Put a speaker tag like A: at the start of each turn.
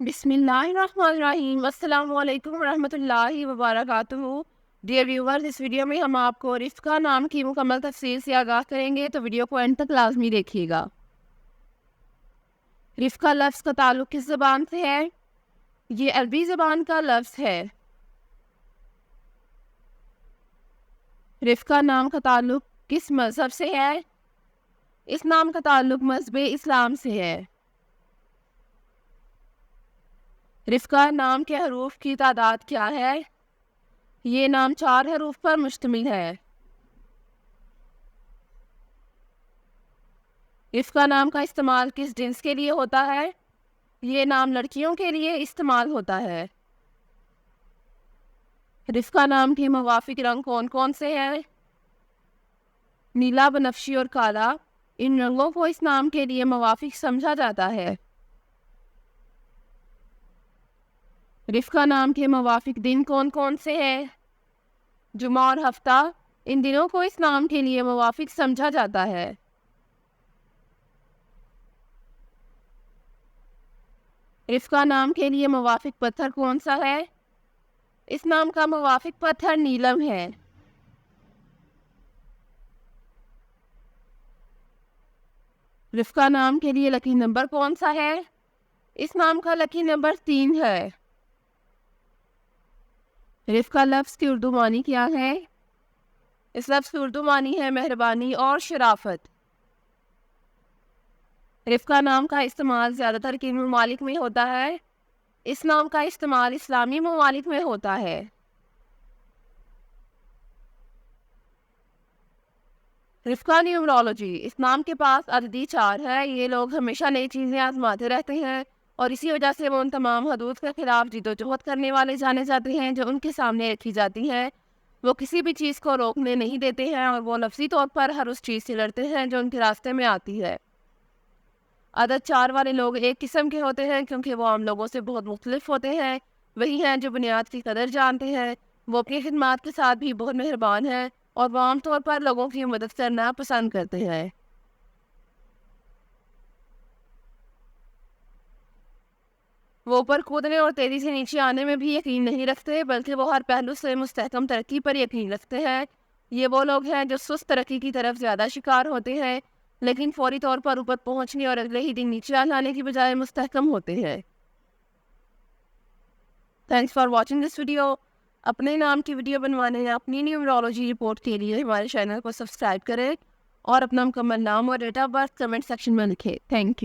A: بسم اللہ الرحمن الرحیم۔ السلام علیکم ورحمۃ اللہ وبرکاتہ۔ ڈیئر ویورز، اس ویڈیو میں ہم آپ کو رفقہ نام کی مکمل تفصیل سے آگاہ کریں گے، تو ویڈیو کو اینڈ تک لازمی دیکھیے گا۔ رفقہ لفظ کا تعلق کس زبان سے ہے؟ یہ عربی زبان کا لفظ ہے۔ رفقہ نام کا تعلق کس مذہب سے ہے؟ اس نام کا تعلق مذہب اسلام سے ہے۔ رفقہ نام کے حروف کی تعداد کیا ہے؟ یہ نام 4 حروف پر مشتمل ہے۔ رفقہ نام کا استعمال کس جنس کے لیے ہوتا ہے؟ یہ نام لڑکیوں کے لیے استعمال ہوتا ہے۔ رفقہ نام کے موافق رنگ کون کون سے ہیں؟ نیلا، بنفشی اور کالا۔ ان رنگوں کو اس نام کے لیے موافق سمجھا جاتا ہے۔ رفقہ نام کے موافق دن کون کون سے ہیں؟ جمعہ اور ہفتہ۔ ان دنوں کو اس نام کے لیے موافق سمجھا جاتا ہے۔ رفقہ نام کے لیے موافق پتھر کون سا ہے؟ اس نام کا موافق پتھر نیلم ہے۔ رفقہ نام کے لیے لکی نمبر کون سا ہے؟ اس نام کا لکی نمبر 3 ہے۔ رفقہ لفظ کی اردو معنی کیا ہے؟ اس لفظ کی اردو معنی ہے مہربانی اور شرافت۔ رفقہ نام کا استعمال زیادہ تر کن ممالک میں ہوتا ہے؟ اس نام کا استعمال اسلامی ممالک میں ہوتا ہے۔ رفقہ نیومرولوجی۔ اس نام کے پاس عددی 4 ہے۔ یہ لوگ ہمیشہ نئی چیزیں آزماتے رہتے ہیں اور اسی وجہ سے وہ ان تمام حدود کے خلاف جدوجہد کرنے والے جانے جاتے ہیں جو ان کے سامنے رکھی جاتی ہیں۔ وہ کسی بھی چیز کو روکنے نہیں دیتے ہیں اور وہ لفظی طور پر ہر اس چیز سے لڑتے ہیں جو ان کے راستے میں آتی ہے۔ عدد 4 والے لوگ ایک قسم کے ہوتے ہیں کیونکہ وہ عام لوگوں سے بہت مختلف ہوتے ہیں۔ وہی ہیں جو بنیاد کی قدر جانتے ہیں۔ وہ اپنی خدمات کے ساتھ بھی بہت مہربان ہیں اور وہ عام طور پر لوگوں کی مدد کرنا پسند کرتے ہیں۔ وہ اوپر کودنے اور تیزی سے نیچے آنے میں بھی یقین نہیں رکھتے، بلکہ وہ ہر پہلو سے مستحکم ترقی پر یقین رکھتے ہیں۔ یہ وہ لوگ ہیں جو سست ترقی کی طرف زیادہ شکار ہوتے ہیں، لیکن فوری طور پر اوپر پہنچنے اور اگلے ہی دن نیچے آنے کی بجائے مستحکم ہوتے ہیں۔ Thanks for watching this video. اپنے نام کی ویڈیو بنوانے یا اپنی نیومرولوجی رپورٹ کے لیے ہمارے چینل کو سبسکرائب کریں اور اپنا مکمل نام اور date of birth comment section میں لکھیں۔ Thank you.